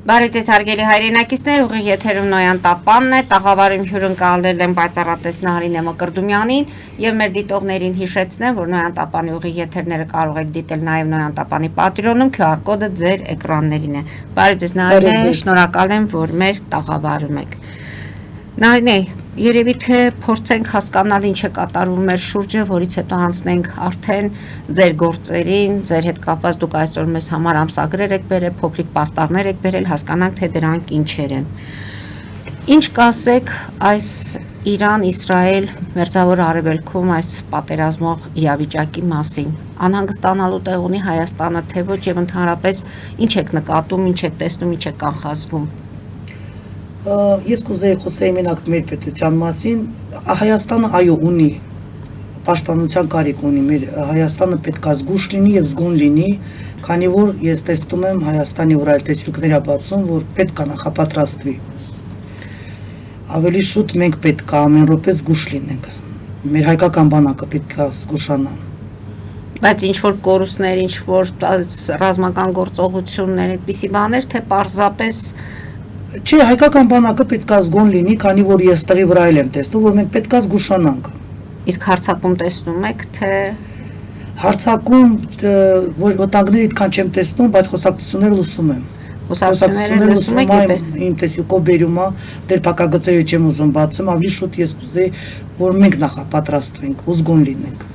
Բարև հարգելի հայրենակիցներ, ուղիղ եթերում Նոյան Տապանն է, տաղավարում հյուրընկալել եմ պայծառատես Նարինե Մկրտումյանին եւ մեր դիտողներին հիշեցնեմ, որ Նոյան Տապանի ուղիղ եթերները կարող եք դիտել նաեւ Նոյան Տապանի Patreon-ում, QR կոդը ձեր էկրաններին է։ Բարև ձեզ Նարինե, շնորհակալ եմ, որ մեր տաղավարում եք։ Նարինե, երևի թե փորձենք հասկանալ ինչ է կատարվում մեր շուրջը, որից հետո անցնենք արդեն ձեր գործերին, ձեր հետ կապված դուք այսօր մեզ համար ամսագրեր եք բերել, փոքրիկ պաստառներ եք բերել, հասկանանք թե դրանք ինչեր են։ Ինչ կասեք այս Իրան-Իսրայել մերձավոր արևելքում այս պատերազմող իրավիճակի մասին։ Անհանգստանալու տեղ ունի Հայաստանը, թե ոչ եւ ընդհանրապես ինչ եք նկատում, ինչ եք տեսնում, ինչ եք կանխազգում։ Ես կուզեի խոսեի մենակ մեր պետության մասին, Հայաստանը այո ունի պաշտպանության կարիք ունի, մեր Հայաստանը պետք է զգուշ լինի եւ զգոն լինի, քանի որ ես տեսնում եմ Հայաստանի վրա տեսիլքներ բացում, որ պետք է նախապատրաստվի։ Ավելի շուտ մենք պետք է ամեն րոպե զգուշ լինենք։ Մեր հայկական բանակը պետք է զգուշանա։ Բայց ինչ որ կորուստներ, ինչ որ ռազմական գործողություններ, այդպիսի բաներ, թե պարզապես Չէ, հայկական բանակը պետք է զգոն լինի, քանի որ ես տեղի վրա եմ տեսնում, որ մենք պետք է զգուշանանք։ Իսկ հարձակում տեսնում եք, թե հարձակում վտանգներ այդքան չեմ տեսնում, բայց խոսակցությունները լսում եմ։ Խոսակցությունները լսում եք, իմ տեսիլքով բերում է, դեր փակագծերը չեմ ուզում բացեմ, ավելի շուտ ես կուզեի, որ մենք նախապատրաստվենք, ու զգոն լինենք։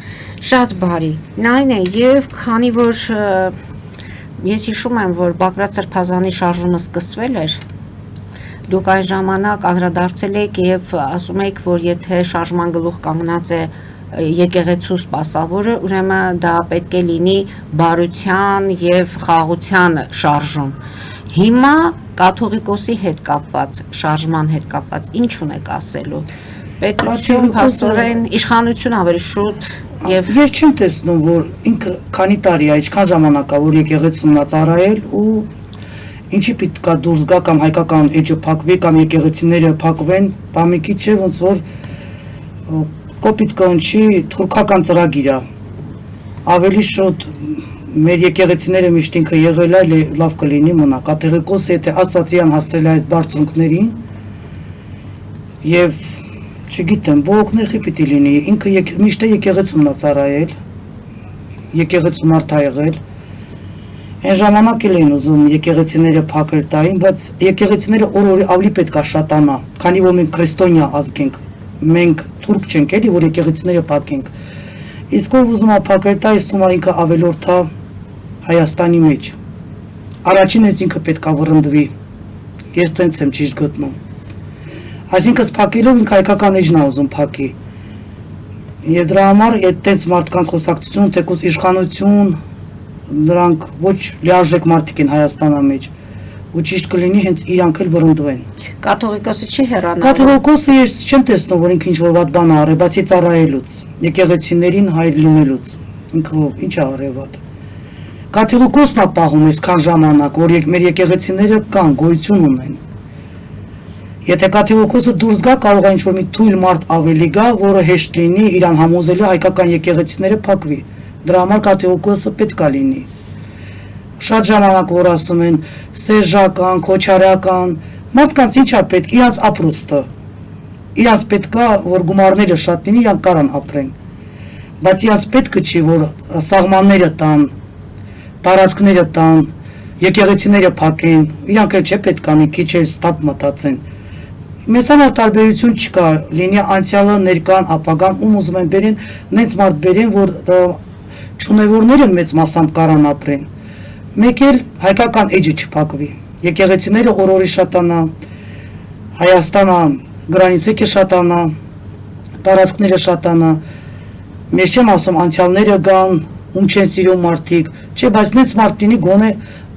Շատ բարի։ Նայնե, եւ քանի որ ես հիշում եմ, որ Բագրատ Սրբազանի շարժումը սկսվել էր, դուք այն ժամանակ անդրադարձել եք եւ ասում եք, որ եթե շարժման գլուխ կանգնած է եկեղեցու սպասավորը, ուրեմն դա պետք է լինի բարության եւ խաղաղության շարժում։ Հիմա կաթողիկոսի հետ կապված, շարժման հետ կապված, ինչ ունեք ասելու։ Պետություն, փաստորեն, իշխանություն ավելի շուտ եւ ես չեմ տեսնում, որ ինքը քանի տարի է, ինչքան ժամանակ է, որ եկեղեցուն է ծառայել ու ինչի պետք է դուրս գա կամ հայկական էջը փակվի կամ եկեղեցիները փակվեն, դա մի քիչ չէ ոնց որ կոպիտ կընչի թուրքական ծրագիր է։ Ավելի շուտ մեր եկեղեցիները միշտ ինքը եղել է, լավ կլինի մնա։ Կաթողիկոսը եթե Աստվածյան հասցրել է այդ բարձունքներին եւ չգիտեմ, բողոքներ պիտի լինի, ինքը միշտ եկեղեցուն է ծառայել, եկեղեցու մարդ է եղել։ Այն ժամանակ էլ են ուզում եկեղեցիները փակել տային, բայց եկեղեցիները օր-օրի ավելի պետք է շատանա, քանի որ մենք քրիստոնյա ազգ ենք, մենք թուրք չենք էլի, որ եկեղեցիները փակենք։ Իսկ ով ուզում է փակել տա, ես թվում է ինքը ավելորդ է Հայաստանի մեջ։ Առաջին էց ինքը պետք է վռնդվի։ Ես տենց եմ ճիշտ գտնում։ Այսինքն փակելով ինքը հայկական էջն է ուզում փակի։ Եվ դրա համար այդ տենց մարդկանց խոսակցություն, թեկուզ իշխանություն նրանք ոչ լիարժեք մարդիկ են Հայաստանի մեջ ու ճիշտ կլինի հենց իրանք էլ վռնդվեն։ Կաթողիկոսը չի հեռանալու։ Կաթողիկոսը ես չեմ տեսնում, որ ինքը ինչ-որ վատ բան արի, բացի ծառայելուց, եկեղեցիներին հայր լինելուց։ Ինքը ինչ է արել վատ։ Կաթողիկոսն է պահում այսքան ժամանակ, որ մեր եկեղեցիները կան, գոյություն ունեն։ Եթե կաթողիկոսը դուրս գա, կարող է ինչ-որ մի թույլ մարդ ավելի գա, որը հեշտ լինի իրան համոզելու հայկական եկեղեցիները փակվի։ Դրա համար կաթողիկոսը պետք է լինի։ Շատ ժամանակ որ ասում են սերժական, քոչարական, մարդկանց ինչա պետք, իրանց ապրուստը։ Իրանց պետք է որ գումարները շատ լինի, իրանք կարան ապրեն։ Բայց իրանց պետքը չի որ սահմանները տան, տարածքները տան, եկեղեցիները փակեն, իրանք էլ չէ պետք է մի քիչ էլ ստապ մտածեն։ Մեծ համար տարբերություն չկա, լինի անցյալը, ներկան, ապագան, ում ուզում են բերեն, նենց մարդ բերեն, որ չունևորները մեծ մասամբ կարան ապրեն։ Մեկ էլ հայկական էջը չփակվի։ Եկեղեցիները օր-օրի շատանա, Հայաստանը գրանիցը շատանա, տարածքները շատանա։ Ես չեմ ասում անցյալները գան, ում չեն սիրում մարդիկ, չէ, բայց նենց մարդ լինի գոնե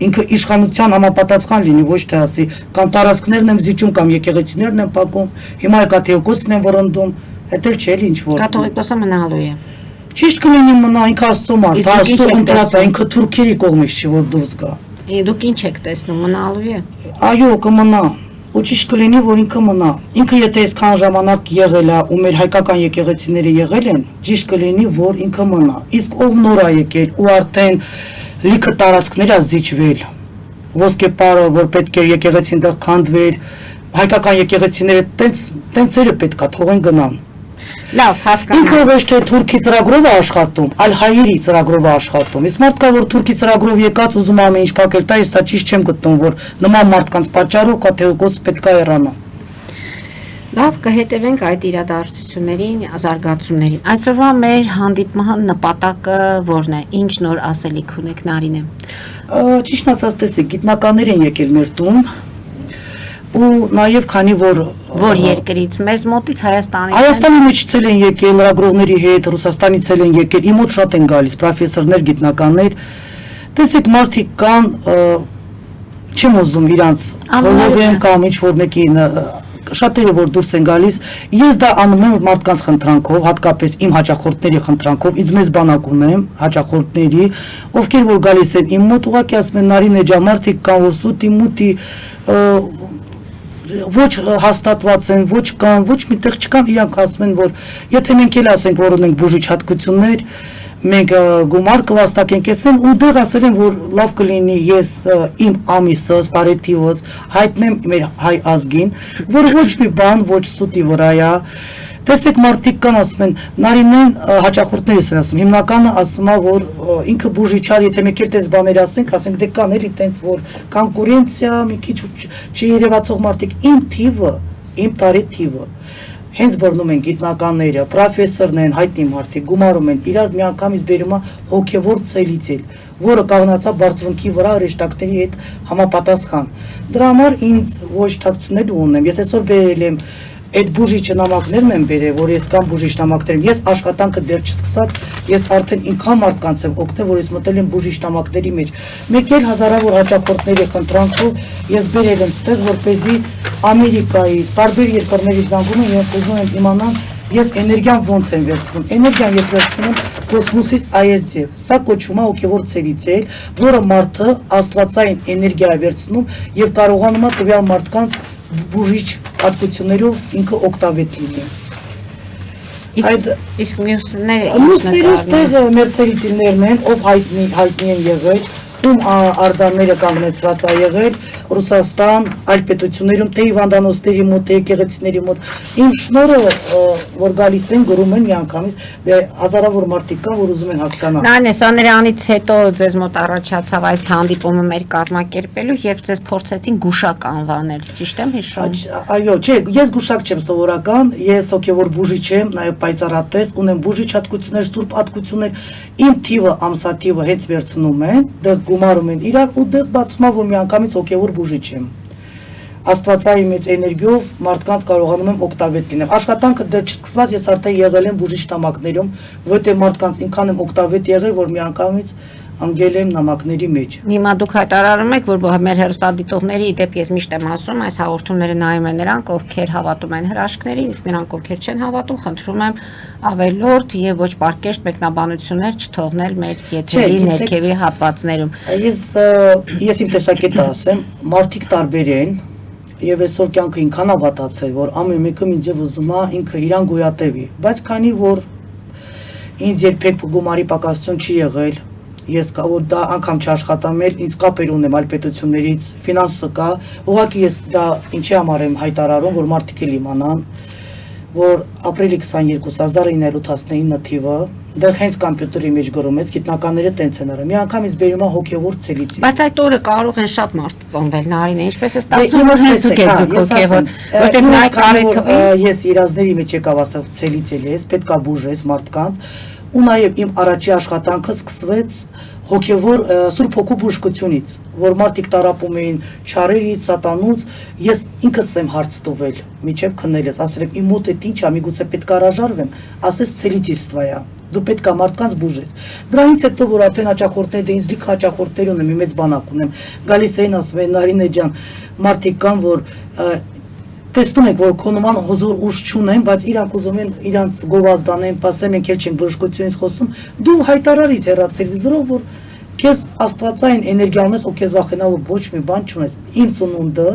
ինքը իշխանության համապատասխան լինի, ոչ թե ասի կամ տարածքներն եմ զիջում կամ եկեղեցիներն եմ փակում, հիմա կաթողիկոսն են վռնդում, դա էլ չէ ինչ որ։ Կաթողիկոսը մնալու է։ Ճիշտ կլինի մնա ինքը Աստծո մարդ, Աստծո ընտրած է, ինքը թուրքերի կողմից չի որ դուրս գա։ Դուք ինչ եք տեսնում, մնալու է։ Այո, կմնա։ Ու ճիշտ կլինի որ ինքը մնա։ Ինքը եթե այսքան ժամանակ եղել է ու մեր հայկական եկեղեցիները եղել են, ճիշտ կլինի որ ինքը մնա։ Իսկ ով նոր է եկել ու արդեն լիքը տարածքներ է զիջվել, ոսկեպարը, որ պետք է եկեղեցին դեռ քանդվեր, հայկական եկեղեցիները տենցերը պետք է թողեն գնան։ Լավ, հասկանում Ինքը ոչ թե թուրքի ծրագրով է աշխատում, այլ հայերի ծրագրով է աշխատում։ Իսկ մարդկա որ թուրքի ծրագրով եկած ուզում ամեն ինչ փակել տա, ես դա ճիշտ չեմ գտնում, որ նման մարդկանց պատճառով Կաթողիկոս պետք է հեռանա։ Լավ, կհետևենք այդ իրադարձություններին, զարգացումներին։ Այսօրվա մեր հանդիպման նպատակը ո՞րն է։ Ինչ նոր ասելիք ունեք, Նարինե։ Ճիշտ ասած, տեսեք, գիտնականներ են եկել մեր տուն, ու նաև քանի որ երկրից, մեզ մոտից Հայաստանից։ Հայաստանի մեջից են եկել լրագրողների հետ, Ռուսաստանից են եկել, իմ մոտ շատ են գալիս պրոֆեսորներ, գիտնականներ։ Տեսեք, մարդիկ կան, չեմ ուզում իրանց հոլովեն կամ ինչ-որ մեկին, շատերը որ դուրս են գալիս, ես դա անում եմ մարդկանց խնդրանքով, հատկապես իմ հաճախորդների խնդրանքով, ինձ մեծ բանակ ունեմ հաճախորդների, ովքեր որ գալիս են իմ մոտ, ուղղակի ասում են Նարինե ջան, մարդիկ կան, որ սուտի մուտի ոչ հաստատված են, ոչ կան, ոչ միտեղ չկան, իրանք ասում են, որ եթե մենք էլ ասենք, որ ունենք բուժիչ հատկություններ, մենք գումար կվաստակենք, ասեմ, ու դեռ ասել են, որ լավ կլինի ես իմ ամիսս, տարեթիվս հայտնեմ մեր հայ ազգին, որ ոչ մի բան, ոչ սուտի վրա է։ Տեսեք, մարդիկ կան ասում են, Նարինեն հաճախորդներս են ասում, հիմնականը ասում է, որ ինքը բուժիչ է, եթե մեկ էլ տենց բաներ ասենք դե կան էլի տենց, որ կոնկուրենցիա, մի քիչ չերևացող մարդիկ, իմ թիվը, իմ տարեթիվը, հենց բռնում են գիտնականները, պրոֆեսորներ են, հայտնի մարդիկ, գումարում են, իրար միանգամից բերում է հոգևոր ցելիցել, որը կանգնած է բարձունքի վրա հրեշտակների հետ համապատասխան։ Դրա համար ինձ ոչ թաքցնելու ունեմ, ես այսօր բերել եմ այդ բուժիչ նամակներն եմ բերել, որ ես կամ բուժիչ նամակներ, ես աշխատանքը դեռ չսկսած, ես արդեն ինքան մարդկանց եմ օգնել, որ ես մտել եմ բուժիչ նամակների մեջ։ Մեկ էլ հազարավոր հաճախորդների խնդրանքով ես բերել եմ ստեղ, որպեսզի Ամերիկայի տարբեր երկրներից զանգում են եւ ուզում են իմանալ, ես էներգիան ոնց եմ վերցնում։ Էներգիան ես վերցնում եմ կոսմոսից ISD-ով։ Սա կոչվում է հոգևոր ցելիցել, որը մարդը աստվածային էներգիա է վերցնում եւ կարողանում է տվյալ մարդկանց բուժիչ հատկություններով ինքը օգտավետ լինի։ Իսկ մյուսները ստեղ մեր ցելիցիլներն են, ով հայտնի են եղել, ում արձանները կանգնեցված է եղել Ռուսաստան, այլ պետություններում, թե հիվանդանոցների մոտ, թե եկեղեցիների մոտ։ Իմ շնորհը, որ գալիս են, գրում են միանգամից, հազարավոր մարդիկ կան, որ ուզում են հասկանալ։ Նայ, սա նրանից հետո ձեզ մոտ առաջացավ այս հանդիպումը մեր կազմակերպելու, երբ ձեզ փորձեցին գուշակ անվանել, ճիշտ եմ հիշում։ Այո, չէ, ես գուշակ չեմ սովորական, ես հոգևոր բուժիչ եմ, նաև պայծառատես, ունեմ բուժիչ հատկություններ, սուրբ հատկություններ, իմ թիվը, ամսաթիվը հենց վերցնում են, դեռ գումարում են իրար ու դեռ բացվում է, որ միանգամից հոգևոր բուժիչ եմ։ Աստվածային մեծ էներգիով մարդկանց կարողանում եմ օգտավետ լինել։ Աշխատանքը դեռ չսկսված, ես արդեն եղել եմ բուժիչ նամակներում, որտեղ մարդկանց ինքան եմ օգտավետ եղել, որ միանգամից անգել եմ նամակների մեջ։ Հիմա դուք հայտարարում եք, որ մեր հեռուստադիտողների դեպ ես միշտ եմ ասում, այս հաղորդումները նայում են նրանք, ովքեր հավատում են հրաշքներին, իսկ նրանք, ովքեր չեն հավատում, խնդրում եմ ավելորդ եւ ոչ պարկեշտ մեկնաբանություններ չթողնել մեր եթերի ներքևի հատվածներում։ Ես իմ տեսակետը ասեմ, մարդիկ տարբեր են եւ այսօր կյանքը ինքան ավատացել, որ ամեն մեկը ինձ ուզում է ինքը իրան գոյատևի, բայց քանի որ ինձ երբեք գումարի պակասություն չի եղել, ես որ դա անգամ չաշխատամ էլ, ինձ կապեր ունեմ այլ պետություններից, ֆինանսը կա, ուղղակի ես դա ինչի համար եմ հայտարարում, որ մարդիկ էլ իմանան, որ ապրիլի 22/1989 թիվը դեռ հենց կոմպյուտերի մեջ գրում ես, գիտնականները տենց են արել, մի անգամից բերում է հոգևոր ցելիցի։ Բայց այդ օրը կարող են շատ մարդ ծնվել, Նարինե, ինչպես է ստացվում, որ հենց դուք եք հոգևոր, որտեղ նա կարեթվի։ Ես իրազների մեջ եկավ ասավ ցելիցել ես, պետքա բուժես մարդկանց, ու նաև իմ առաջի աշխատանքը սկսվեց հոգևոր Սուրբ Հոգու բուժկությունից, որ մարդիկ տարապում էին չարերից, սատանուց, ես ինքս եմ հարց տվել, միջև քնել ես, ասել եմ իմ մոտ է ինչ է, միգուցե պետք է հրաժարվեմ, ասես ցելիցիստվայա, դու պետք է մարդկանց բուժես։ Դրանից հետո որ արդեն հաճախորդներ ինձ լիք հաճախորդներ ունեմ, մի մեծ բանակ ունեմ, գալիս էին ասում են Նարինե ջան, մարդիկ կան, որ տեսնում եք, որ քո նման հզոր ուժ չունեն, բայց իրանք ուզում են իրանց գովազդանեն, ասեմ մենք էլ չենք բժշկությունից խոսում, դու հայտարարիր հեռատելևիզորով, որ քեզ աստվածային էներգիա ունես ու քեզ վախենալու ոչ մի բան չունես։ Իմ ծնունդը,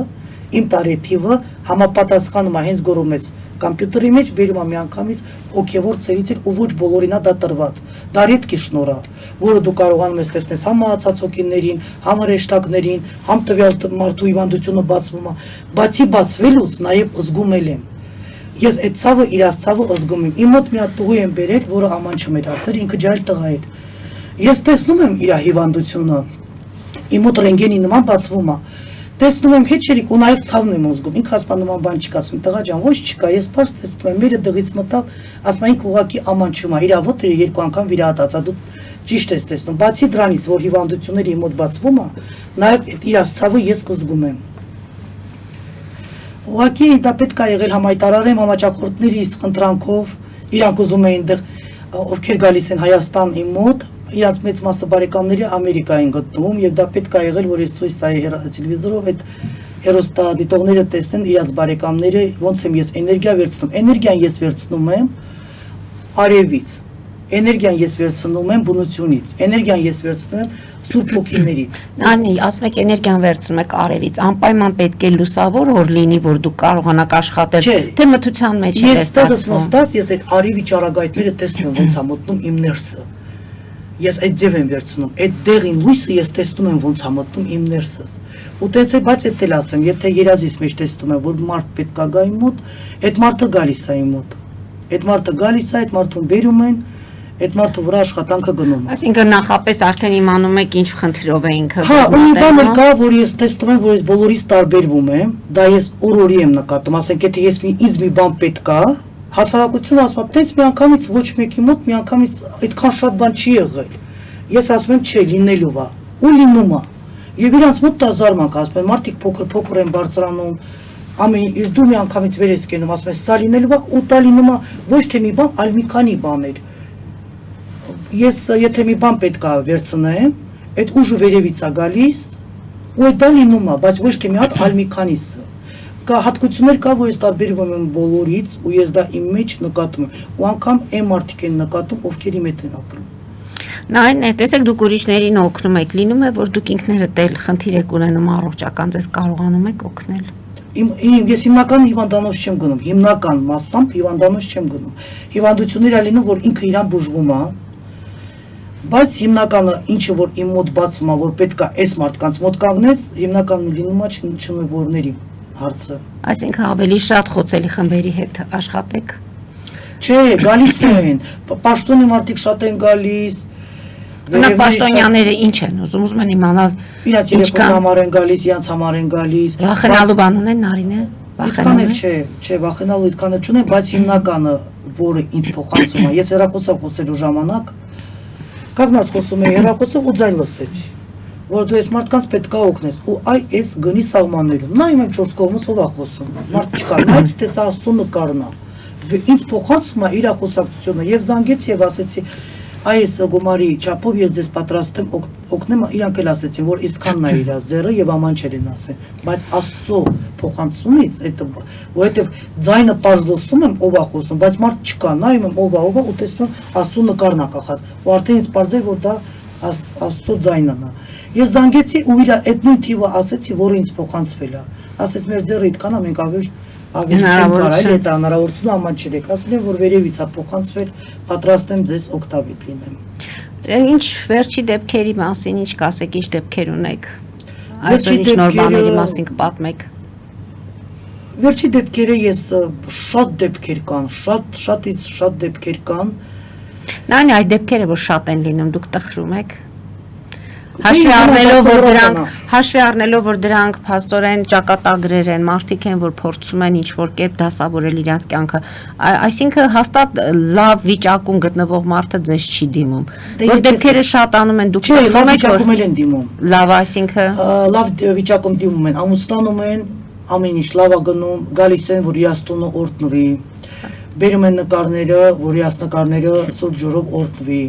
իմ տարեթիվը համապատասխանում է հենց գրում ես կոմպյուտերի մեջ, բերում է միանգամից հոգևոր ցելիցել ու ոչ բոլորին է դա տրված։ Դա ռեդկի շնորհ է, որը դու կարողանում ես տեսնել համ մահացած հոգիներին, համ հրեշտակներին, համ տվյալ մարդու հիվանդությունը բացվում է, բացի բացվելուց նաև զգում եմ։ Ես այդ ցավը իրաց ցավը զգում եմ։ Իմ մոտ մի հատ տղու եմ բերել, որը ամանչում էր ասել, ինքը ջահել տղա էր։ Ես տեսնում եմ իր հիվանդությունը, իմ մոտ ռենտգենի նման բացվում է։ Տեսնում եմ հետչերիկ ու նաև ցավն եմ զգում։ Ինքը ասում է նման բան չկա, ասում տղա ջան, ոչ չկա, ես բաց տեսնում եմ, մերը դղից մտավ, ասում են ուղակի ամանչում է, իր ոտը երկու անգամ վիրահատած է, դու ճիշտ ես տեսնում։ Բացի դրանից, որ հիվանդությունները իմ մոտ բացվում է, նաև այդ իրաց ցավը ես զգում եմ։ Ուղղակի դա պետք է եղել համայտարարեմ համաճախորդներից խնդրանքով, իրանք ուզում էին դեռ ովքեր գալիս են Հայաստան իմ մոտ, իրանց մեծ մասը բարեկամների Ամերիկա են գտնվում եւ դա պետք է եղել, որ ես ցույց տայի տելևիզորով այդ հերոստատիտողները տեսնեն իրանց բարեկամները ոնց եմ ես էներգիա վերցնում։ Էներգիան ես վերցնում եմ արևից, էներգիան ես վերցնում եմ բնությունից, էներգիան ես վերցնում եմ Սուրբ ոգիներից։ Անի, ասում եք էներգիան վերցնում եք արևից, անպայման պետք է լուսավոր օր լինի, որ դուք կարողանաք աշխատել, թե մթության մեջ է ստացվում։ Ես այդ արևի ճառագայթները տեսնում եմ ոնց է մտնում իմ ներսը։ Ես այդ ձև եմ վերցնում, այդ դեղին լույսը ես տեսնում եմ ոնց է մտնում իմ ներսս։ Ու տենց է, բայց էդ էլ ասեմ, եթե երազից մեջ տեսնում եմ, որ մարդ պետք է գա իմ մոտ, այդ մարդը գալիս է իմ մոտ։ Այդ մարդը գալիս է, այդ մարդուն բերում են, այդ մարդը վրա աշխատանքը գնում է։ Այսինքն նախապես արդեն իմանում եք ինչ խնդրով է ինքը Հա, ու բանը կա, որ ես տեսնում եմ, որ ես բոլորից տարբերվում եմ, դա ես օրորի եմ նկատում, ասենք եթե ես ինձ մի բան պետք է, հասարակությունը ասում է, տենց մի անգամից ոչ մեկի մոտ մի անգամից այդքան շատ բան չի եղել։ Ես ասում եմ, չէ, լինելու է, ու լինում է։ Եվ իրանց մոտ դա զարմանք, ասում են, մարդիկ փոքր են բարձրանում, ամեն ինչ դու մի անգամից վեր ես կենում, ասում ես, սա լինելու է, ու դա լինում է ոչ թե մի բան, այլ մի քանի բաներ։ Ես եթե մի բան պետք է վերցնեմ, այդ ուժը վերևից է գալիս, ու այդ դա լինում է, բայց ոչ թե մի հատ, այլ մի քանիսը։ Կա հատկություններ կա, որ ես տարբերվում եմ բոլորից, ու ես դա իմ մեջ նկատում եմ, ու անգամ այն մարդիկ են նկատում, ովքեր իմ հետ են ապրում։ Նայեն է, տեսեք դուք ուրիշներին օգնում եք, լինում է, որ դուք ինքներդ էլ խնդիր եք ունենում առողջական, ձեզ կարողանում եք օգնել։ Ես հիմնական հիվանդանոց չեմ գնում, հիմնական մասամբ հիվանդանոց չեմ գնում։ Հիվանդություններ է լինում, որ ինքը իրան բուժվում է, բայց հիմնականը ինչը որ իմ մոտ բացում է, որ պետք է այս մարդկանց մոտ կանգնես, հիմնականը լինում է չնվորների հարցը։ Այսինքն ավելի շատ խոցելի խմբերի հետ աշխատեք։ Չէ, գալիս են, պաշտոնի մարդիկ շատ են գալիս։ Նա պաշտոնյաները ինչ են ուզում են իմանալ իրանց երեխան համար են գալիս, իրանց համար են գալիս։ Վախենալու բան ունեն Նարինե։ Վախենալու չէ, վախենալու այդքանը չունեն, բայց հիմնականը, որը ինձ փոխանցում է, ես հեռախոսով խոսելու ժամանակ կանգնած խոսում էի հեռախոսով ու ձայն լսեցի, որ դու այս մարդկանց պետք է օգնես ու այ այս գնի սահմաններում։ Նայում եմ 4 կողմից ով է խոսում, մարդ չկա, նայեց թե սա Աստծո նկարն է։ Ինձ փոխանցում է իր խոսակցությունը եւ զանգեցի եւ ասեցի այս գումարի չափով ես ձեզ պատրաստ եմ օգնեմ, իրանք էլ ասեցին, որ իսկանն է իր ձեռը եւ ամանչել են ասեն, բայց Աստծո փոխանցումից այդ որովհետեւ ձայնը պարզ լսում եմ ով է խոսում, բայց մարդ չկա, նայում եմ ով է ու տեսնում Աստծո նկարն է կախած, ու արդեն ինձ պարզել որ դա Աստծո ձայնն է։ Ես զանգեցի ու իր այդ նույն թիվը ասեցի, որ ինձ փոխանցվել է, ասեց մեր ձեռը այդքան է, մենք ավելի չեմ կարել այդ հնարավորությունը ամանչել եք, ասել եմ, որ վերևից է փոխանցվել, պատրաստ եմ ձեզ օգտավիտ լինեմ։ Ինչ վերջի դեպքերի մասին ինչ կասեք, ինչ դեպքեր ունեք։ Այսօր ինչ նոր բաների մասին կպատմեք։ Վերջի դեպքերը ես շատ դեպքեր կան, շատ դեպքեր կան։ Նայեն այդ դեպքերը որ շատ են լինում, դուք տխրում եք։ Հաշվի առնելով, որ դրանք փաստորեն ճակատագրեր են, մարդիկ են, որ փորձում են ինչ-որ կերպ դասավորել իրենց կյանքը, այսինքն հաստատ լավ վիճակում գտնվող մարդը ձեզ չի դիմում, որ դեպքերը շատանում են, դուք տխրում եք, որ են դիմում։ Լավ, այսինքն լավ վիճակում դիմում են, ամուսնանում են, ամեն ինչ լավ է գնում, գալիս են, որ իրաստունը օրտնվի։ Բերում են նկարները, որ իրաց նկարները սուրբ ջուրով օրտնվի։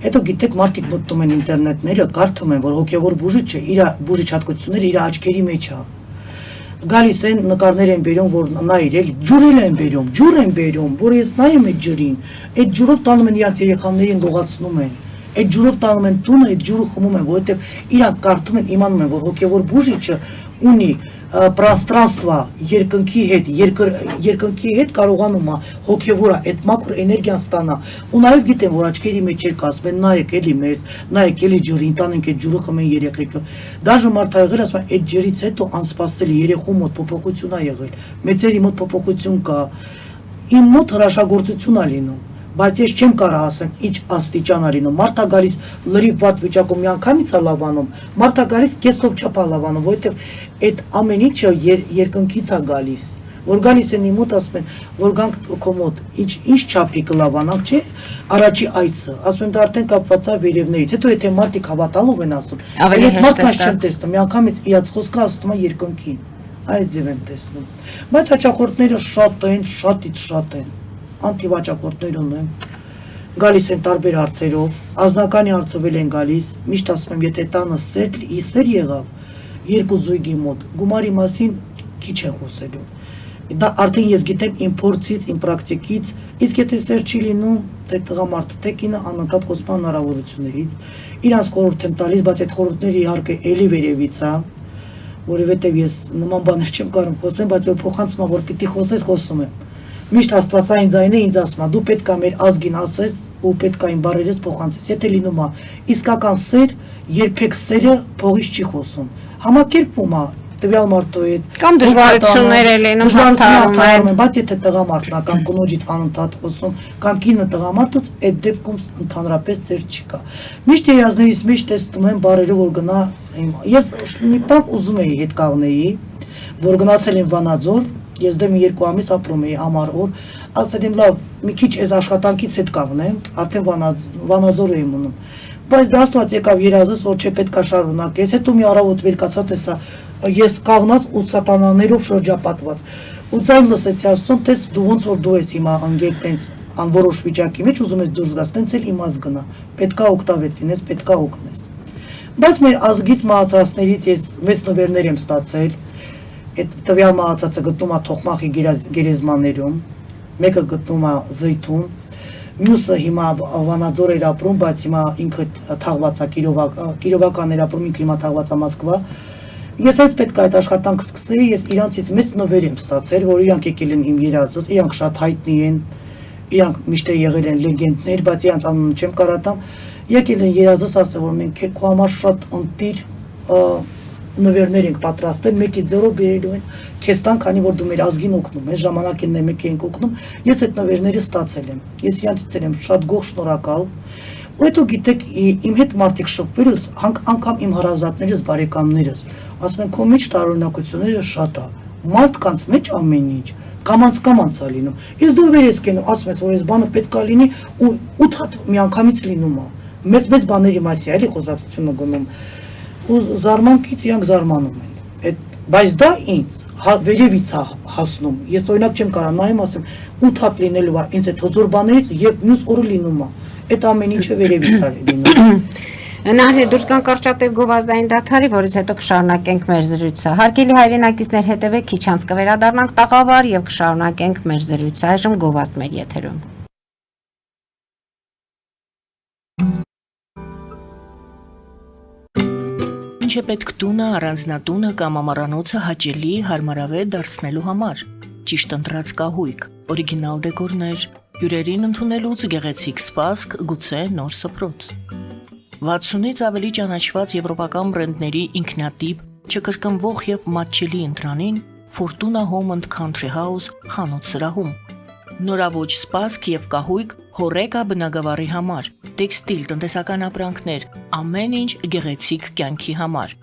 Հետո գիտեք, մարդիկ մտնում են ինտերնետները, կարդում են, որ հոգևոր բուժիչը իր բուժիչ հատկությունները իր աչքերի մեջ է։ Գալիս են նկարներ են բերում, որ նա իրել ջուրել են բերում, ջուր են բերում, որ ես նայում այդ ջրին, այդ ջուրով տանում են իրաց երեխաներին լողացնում են։ այդ ջուրով տանում են տունը, այդ ջուրը խմում են, որովհետև իրանք կարդում են, իմանում են, որ հոգևոր բուժիչը ունի պրաստրանստվա երկնքի հետ կարողանում է հոգևորա այդ մաքուր էներգիան ստանա ու նաև գիտեն որ աչքերի մեջ էր կասում նայեք էլի մեզ նայեք էլի ջուրը ընտանենք այդ ջուրը խմեն երեխեքը դաժե մարդ ա եղել ասում այդ ջրից հետո անսպասելի երեխու մոտ փոփոխություն ա եղել մեծերի մոտ փոփոխություն կա իմ մոտ հրաշագործություն ա լինում բայց ես չեմ կարող ասեմ ինչ աստիճան ա լինում մարդա գալիս լրիվ վատ վիճակում միանգամից ա լավանում մարդա գալիս կեսով չափ ա լավանում որովհետև այդ ամեն ինչը երկնքից ա գալիս որ գալիս են իմ մոտ ասում են որ գանք քո մոտ ինչ չափի կլավանանք չէ առաջի այցը ասում են դա արդեն կապված ա վերևներից հետո եթե մարդիկ հավատալով են ասում ավելի մարդկանց չեմ տեսնում միանգամից իած խոսքը ասում ա երկնքին այդ ձև եմ տեսնում բայց հաճախորդները շատ են անտիվաճախորդներ ունեմ գալիս են տարբեր հարցերով ազնականի հարցով են գալիս միշտ ասում եմ եթե տանը սեր եղավ երկու զույգի մոտ գումարի մասին քիչ են խոսելու դա արդեն ես գիտեմ իմ փորձից իմ պրակտիկից իսկ եթե սեր չի լինում թե տղամարդը թե կինը անընդհատ խոսում հնարավորություններից իրանց խորհուրդ եմ տալիս բայց այդ խորհուրդները իհարկե էլի վերևից է որովհետև ես նման բաներ չեմ կարող խոսեմ բայց որ փոխանցում որ պիտի խոսում եմ Միշտ աստվածային ձայնը ինձ ասում է դու պետք է մեր ազգին ասես ու պետք է այն բառերից փոխանցես եթե լինում է իսկական սեր երբեք սերը փողից չի խոսում համակերպվում է տվյալ մարդու հետ կամ դժվարություններ են լինում հաղթահարում են բայց եթե տղամարդն է կամ կնոջից անընդհատ խոսում կամ կինը տղամարդուց այդ դեպքում ընդհանրապես ծեր չկա միշտ երազներից մեջ տեսնում եմ բառերը որ գնա ես մի բան ուզում էի հետ կաղնեի որ գնացել եմ Վանաձոր Ես դեմ 2 ամիս ապրում էի համար օր, ասել եմ լավ, մի քիչ այս աշխատանքից հետ կաղնեմ, արդեն Վանաձոր եմ մնում։ Բայց դա աստված եկավ երազս, որ չէ պետք է շարունակես, հետո մի առավոտ վեր կացա տեսա, ես կաղնած ու սատանաներով շրջապատված։ Ու ձայն լսեցի ասում, տես դու ոնց որ դու ես հիմա անգեք տենց անորոշ վիճակի մեջ ուզում ես դուրս գաս, տենց էլ իմաց գնա, պետքա օգտավետ լինես, պետքա օգնես։ Բայց մեր ազգից մահացածներից ես մեծ նվերներ եմ ստացել Այդ տվյալ մահացածը գտնում է Թոխմախի գերեզմաներում, մեկը գտնում է Զեյթուն, մյուսը հիմա Վանաձոր էր ապրում, բայց հիմա ինքը թաղված է Կիրովական էր ապրում, ինքը հիմա թաղված է Մոսկվա։ Ես այս պետք է այդ աշխատանքը սկսեի, ես իրանցից մեծ նվեր եմ ստացել, որ իրանք եկել են իմ երազից, իրանք շատ հայտնի են, իրանք միշտ եղել են լեգենդներ, բայց իրանց անունը չեմ կարատամ, եկել են երազից ասել, որ մենք քո համար շատ ընտիր նվերներ ենք պատրաստել, մեկի ձեռով բերելու են քեզ տան, քանի որ դու մեր ազգին օգնում ես, ժամանակին մեկ ենք օգնում, ես այդ նվերները ստացել եմ։ Ես իրանցից եմ շատ գող շնորհակալ։ Ու հետո գիտեք, իմ հետ մարդիկ շփվելուց, անգամ իմ հարազատներս, բարեկամներս, ասում են, քո մեջ տարօրինակությունները շատ է։ Մարդկանց մեջ ամեն ինչ կամանց է լինում։ Իսկ դու վեր ես կենում, ասում ես, որ այս բանը պետք է լինի ու 8 հատ միանգամից լինում է։ Մեծ բաների մասի էլի խոսակցությունը գնում։ Ու զարմանքից իրանք զարմանում են բայց դա ինձ վերևից է հասնում ես օրինակ չեմ կարող նայեմ ասեմ 8 հատ լինելու է ինձ այդ հզոր բաներից եւ մյուս օրը լինում է այդ ամեն ինչը վերևից է լինում Նահրի դուրս կան կարճատև գովազդային դադարի, որից հետո կշարունակենք մեր զրույցը։ Հարգելի հայրենակիցներ, հետևեք քիչ անց կվերադառնանք տաղավար եւ կշարունակենք մեր զրույցը։ Այժմ գովազդ մեր եթերում։ Ինչ է պետք տունը, առանձնատունը կամ ամառանոցը հաճելի, հարմարավետ դարձնելու համար։ Ճիշտ ընտրած կահույք, օրիգինալ դեկորներ, հյուրերին ընդունելուց գեղեցիկ սպասք, գուցե նոր սփռոց։ 60-ից ավելի ճանաչված եվրոպական բրենդների ինքնատիպ, չկրկնվող եւ մատչելի ընտրանին Fortuna Home and Country House խանութ սրահում։ Նորավոճ սպասք եւ կահույք հորեկա բնագավառի համար, տեքստիլ, տնտեսական ապրանքներ, ամեն ինչ գեղեցիկ կյանքի համար։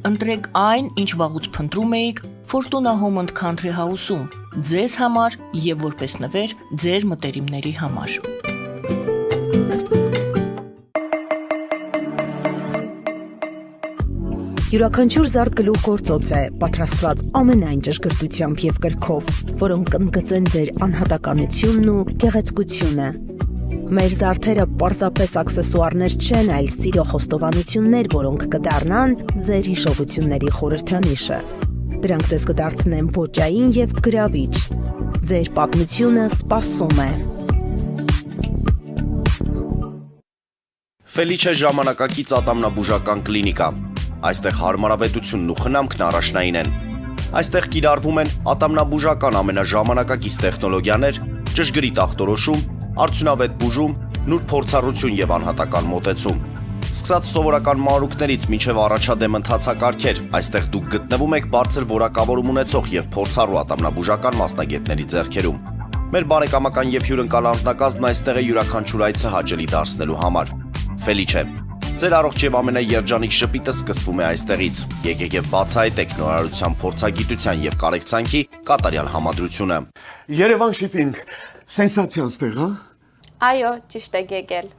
Ընտրեք այն, ինչ վաղուց փնտրում էիք Fortuna Home and Country House-ում, ձեզ համար եւ որպես նվեր ձեր մտերիմների համար։ Յուրաքանչյուր զարդ գլուխ գործոց է, պատրաստված ամենայն ճշգրտությամբ եւ կրքով, որոնք կընդգծեն ձեր անհատականությունն ու գեղեցկությունը։ Մեր զարդերը պարզապես աքսեսուարներ չեն, այլ սիրո խոստովանություններ, որոնք կդառնան ձեր հիշողությունների խորհրդանիշը։ Դրանք ձեզ կդարձնեն ոճային եւ գրավիչ։ Ձեր պատմությունը սպասում է։ Ֆելիչե ժամանակակից ատամնաբուժական կլինիկա։ Այստեղ հարմարավետությունն ու խնամքն առաջնային են։ Այստեղ կիրառվում են ատամնաբուժական ամենաժամանակակից տեխնոլոգիաներ, ճշգրիտ ախտորոշում, արդյունավետ բուժում, նուրբ փորձառություն եւ անհատական մոտեցում։ Սկսած սովորական մանրուքներից մինչև առաջադեմ ընթացակարգեր, այստեղ դուք գտնվում եք բարձր որակավորում ունեցող եւ փորձառու ատամնաբուժական մասնագետների ձեռքերում։ Մեր բարեկամական եւ հյուրընկալ անձնակազմն այստեղ է յուրաքանչյուր այցը հաճելի դարձնելու համար։ Ֆելիչե, ձեր առողջ եւ ամենաերջանիկ շպիտը սկսվում է այստեղից։ Եկեք եւ բացահայտեք նորարարության փորձագիտության եւ կարեկցանքի կատարյալ համադրությունը։ Երևան շիփինգ, սենսացիա ստեղ, հա։ Այո, ճիշտ եք եկել։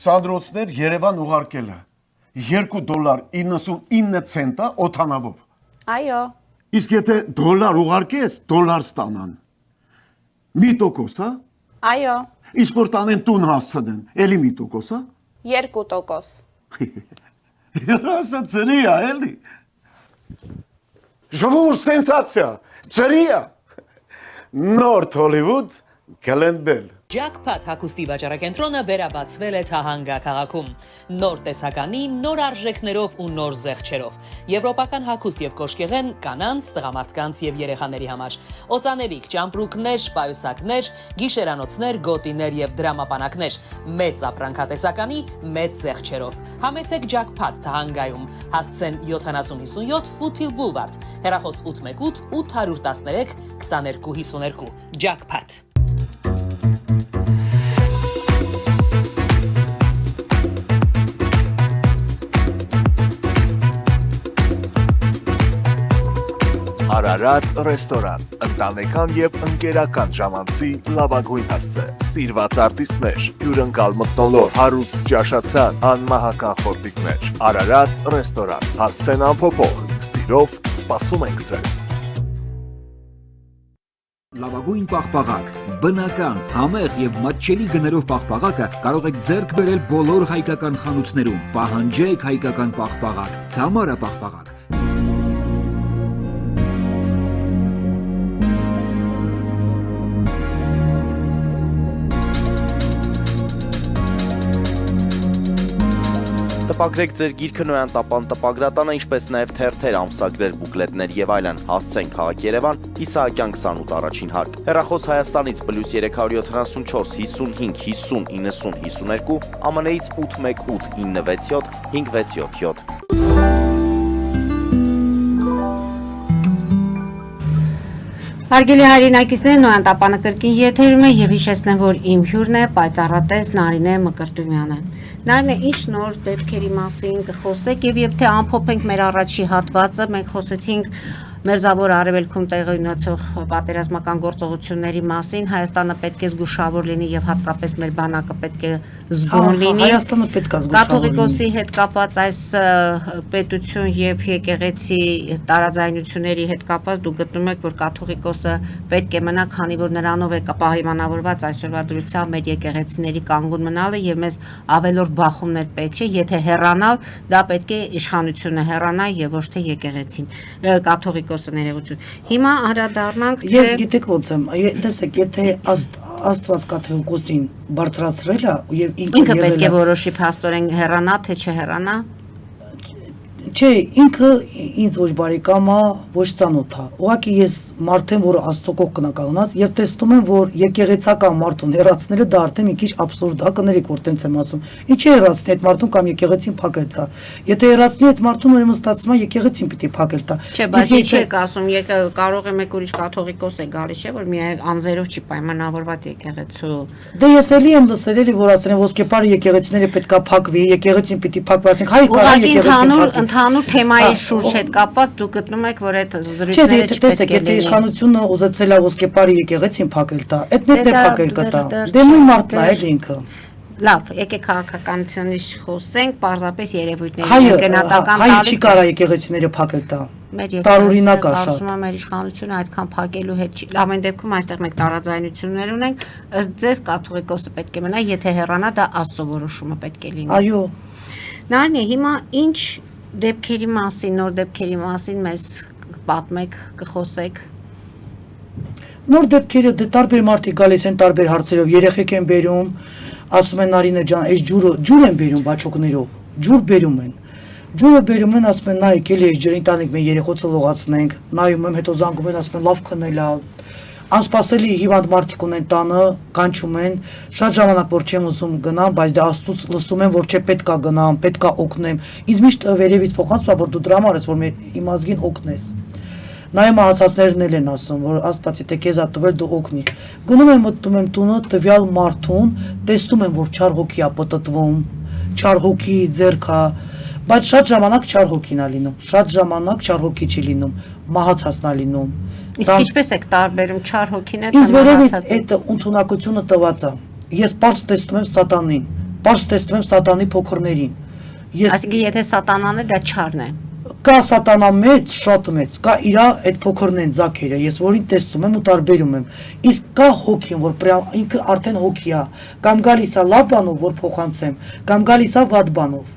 Սանդրոցներ Երևան ուղարկելը $2.99 օթանավով։ Այո, Իսկ եթե դոլար ուղարկես, դոլար ստանան։ Մի տոկոս, հա։ այո, Իսկ որ տանեն տուն հասցնեն, էլի մի տոկոս, հա։ 2%։ Երասը ծրի է, էլի։ Ժողովուրդ սենսացիա, ծրի է։ Նորթ Հոլիվուդ կալենդել։ Jackpot հագուստի վաճառակենտրոնը վերաբացվել է Թահանգա քաղաքում։ Նոր տեսականի, նոր արժեքներով ու նոր զեղչերով։ Եվրոպական հագուստ եւ կոշկեղեն կանանց, տղամարդկանց եւ երեխաների համար։ Օծանելիք, ճամպրուկներ, պայուսակներ, գիշերանոցներ, գոտիներ եւ դրամապանակներ։ Մեծ ապրանքատեսականի, մեծ զեղչերով։ Համեցեք Jackpot Թահանգայում։ Հասցեն 7057 Foothill Boulevard։ Հեռախոս 818 813 2252։ Jackpot։ Արարատ ռեստորան, ընտանեկան եւ ընկերական ժամանցի լավագույն հասցե, սիրված արտիստներ, հյուրընկալ մթնոլորտ, հարուստ ճաշացան, անմահական խորտիկներ, Արարատ ռեստորան, հասցեն անփոփոխ, սիրով սպասում ենք ձեզ։ Լավագույն պաղպաղակ, բնական, համեղ եւ մատչելի գներով պաղպաղակը կարող եք ձեռք բերել բոլոր հայկական խանութներում։ Պահանջեք հայկական պաղպաղակ, Թամարա պաղպաղակ։ Տպագրեք ձեր գիրքը Նոյան տապան տպագրատանը, ինչպես նաև թերթեր, ամսագրեր, բուկլետներ եւ այլն։ Հասցեն քաղաք Երևան, Իսահակյան 28 առաջին հարկ։ Հեռախոս Հայաստանից +374 55 50 90 52, ԱՄՆ-ից 818 967 567։ Հարգելի հայրենակիցներ, Նոյան տապանը կրկին եթերում է եւ հիշեցնեմ, որ իմ հյուրն է պայծառատես Նարինե Մկրտումյանը։ Նարինե, ինչ նոր դեպքերի մասին կխոսեք եւ եթե ամփոփենք մեր առաջի հատվածը, մենք խոսեցինք Մերձավոր Արևելքում տեղի ունեցող պատերազմական գործողությունների մասին, Հայաստանը պետք է զգուշավոր լինի եւ հատկապես մեր բանակը պետք է զգոն լինի։ Հայաստանը պետք է զգուշավոր լինի։ Կաթողիկոսի հետ կապված այս պետություն եւ եկեղեցի տարաձայնությունների հետ կապված դուք գտնում եք, որ կաթողիկոսը պետք է մնա, քանի որ նրանով է պահպանավորված այսօրվա դրությամբ մեր եկեղեցիների կանգուն մնալը եւ մեզ ավելորդ բախումներ պետք չէ, եթե հեռանալ, դա պետք է իշխանությունը հեռանա եւ ոչ թե եկեղեցին, կաթողիկոսը ներողություն։ Հիմա անդրադառնանք Ես գիտեք ոնց եմ, տեսեք, եթե Աստված կաթողիկոսին բարձրացրել է եւ ինքը պետք է որոշի փաստորեն հեռանա թե չհեռանա։ Չէ, ինքը ինձ ոչ բարեկամ է, ոչ ծանոթ է։ Ուղղակի ես մարդ եմ, որ Աստծո կողքն կանգնած եւ տեսնում եմ, որ եկեղեցական մարդուն հեռացնելը դա արդեն մի քիչ աբսուրդ է, կներեք, որ տենց եմ ասում։ Ինչի հեռացնի այդ մարդուն կամ եկեղեցին փակել տա։ Եթե հեռացնի այդ մարդուն, ուրեմն ստացվում է եկեղեցին պիտի փակել տա։ Չէ, բայց ինչի եք ասում, կարող է մեկ ուրիշ կաթողիկոս է գալի, չէ, որ միայն անձերով չի պայմանավորված եկեղեցու։ Դե ես էլի եմ լսել, էլի որ ասեն ոսկեպարը եկեղեցիները պետքա փակվի, եկեղեցին պիտի փակվի, ասենք հայ կարա եկեղեցին Ընդհանուր թեմայի շուրջ հետ կապված դուք գտնում եք, որ այդ զրույցները չպետք է եթե իշխանությունը ուզեցել է ոսկեպարի եկեղեցին փակել տա, այդ մեծ է փակել կտա։ Դե նույն մարդն է էլ ինքը։ Լավ, եկեք քաղաքականությունից խոսենք, պարզապես երևույթների գնահատական հայ չի կարա եկեղեցիները փակել տա։ Տարօրինակ է շատ։ Ասում եմ, մեր իշխանությունը այդքան փակելու հետ չի։ Ամեն դեպքում այստեղ մենք տարաձայնություններ ունենք, ըստ ձեզ կաթողիկոսը պետք է մնա, եթե հեռանա, դա Աստծո որոշումը պետք է լինի։ Այո։ Նարինե, հիմա ինչ դեպքերի մասին, նոր դեպքերի մասին մեզ պատմեք, կխոսեք։ Նոր դեպքերը դե տարբեր մարդիկ գալիս են տարբեր հարցերով, երեխեք են բերում, ասում են Նարինե ջան, այս ջուր են բերում բաչոկներով, ջուր բերում են։ Ջուրը բերում են, ասում են նա եկել է այս ջրին տանիք մենք երեխոցը լողացնենք, նայում եմ, հետո զանգում են, ասում են լավ քնել է։ Անսպասելի հիվանդ մարդիկ ունեն տանը, կանչում են, շատ ժամանակ որ չեմ ուզում գնամ, բայց դե Աստծուց լսում եմ, որ չէ պետքա գնամ, պետքա օգնեմ։ Ինձ միշտ վերևից փոխանցում, որ դու դրամար ես, որ իմ ազգին օգնես։ Նայում մահացածներն էլ են ասում, որ Աստվածի թե քեզ ա տվել դու օգնի։ Գնում եմ մտնում եմ տունը, տվյալ մարդուն, տեսնում եմ, որ չար հոգի ա պտտվում, չար հոգի ձեռքա, բայց շատ ժամանակ չար հոգին ա լինում, շատ ժամանակ չար հոգի չի լինում, մահացածն ա լինում։ Իսկ ինչպես եք տարբերում չար հոգին հետ Ինձ վերևից այդ ընդունակությունը տված է։ Ես պարզ տեսնում եմ սատանին, պարզ տեսնում եմ սատանի փոքրներին։ Այսինքն եթե սատանան է, դա չարն է։ Կա սատանա մեծ, շատ մեծ, կա իր այդ փոքրն են ձակերը, ես որին տեսնում եմ ու տարբերում եմ։ Իսկ կա հոգին, որ պրյամ ինքը արդեն հոգի է, կամ գալիս է լավ բանով, որ փոխանցեմ, կամ գալիս է վատ բանով։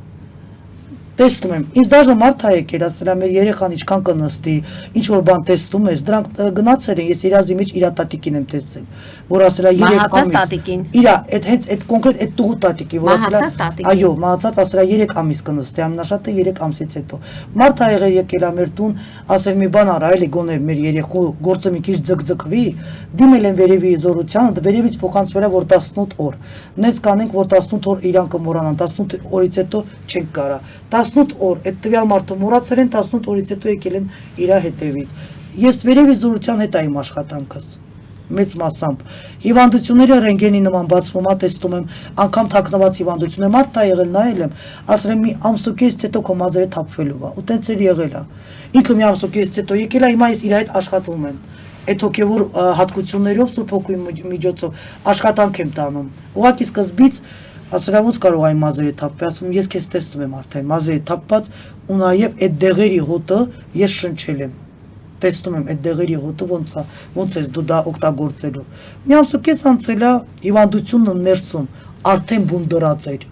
Տեսնում եմ, ինձ դաժե մարդ ա եկել, ասել է մեր երեխան ինչքան կնստի, ինչ որ բան տեսնում ես, դրանք գնացել են, ես իրազի մեջ իր տատիկին եմ տեսել, որ ասել է 3 ամիս։ Իր այդ հենց այդ կոնկրետ այդ տուղու տատիկի, որ ասել է, այո, մահացած ասել է 3 ամիս կնստի, ամենաշատը 3 ամսից հետո։ Մարդ ա եղել եկել է մեր տուն, ասել մի բան արա, էլի գոնե մեր երեխու գործը մի քիչ ձգձգվի, դիմել են վերևի զորությանը, վերևից փոխանցվել է որ 18 օր։ Նենց կանենք, որ 18 օր իրան կմոռանան, 18 օրից հետո չենք կարա։ 18 օր այդ տվյալ մարդը մոռացել են, 18 օրից հետո եկել են իր հետևից։ Ես վերևի զորության հետ եմ աշխատանքս մեծ մասամբ։ Հիվանդությունները ռենտգենի նման բացվում է, տեսնում եմ, անգամ թաքնված հիվանդություններ, մարդ ա եղել, նայել եմ, ասել եմ մի ամսուկից հետո քո մազերը թափվելու է, ու տենց էլ եղել է։ Ինքը մի ամսուկից հետո եկել է, հիմա ես իր հետ աշխատում եմ։ Այդ հոգևոր հատկություններով Սուրբ Հոգուի միջոցով աշխատանք եմ տանում։ Ուղղակի սկզբից ասել եմ ոնց կարող այն մազերը թափվի, ասում ես քեզ տեսնում եմ արդեն մազերը թափված ու նաև այդ դեղերի հոտը ես շնչել եմ։ Տեսնում եմ այդ դեղերի հոտը ոնց ես դու դա օգտագործելու։ Մի ամսուկես անցել է հիվանդությունը ներսում արդեն բուն դրած էր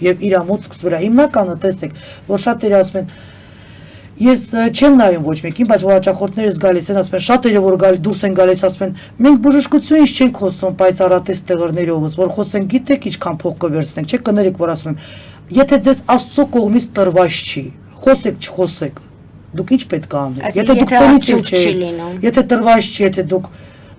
եւ իր մոտ սկսվել է։ Հիմնականը տեսեք, որ շատերը ասում են ես չեմ նայում ոչ մեկին, բայց որ հաճախորդներս գալիս են, ասում են շատերը որ գալիս դուրս են գալիս, ասում են մենք բժշկությունից չենք խոսում, բայց առատես տեղերներովս, որ խոսենք, գիտեք ինչքան փող կվերցնենք, չէ՞ կներեք, որ ասում եմ, եթե ձեզ Աստծո կողմից տրված չի, խոսեք, չխոսեք, դուք ինչ պետք է անեք, եթե դուք ծերից չեք, եթե տրված չի, եթե դուք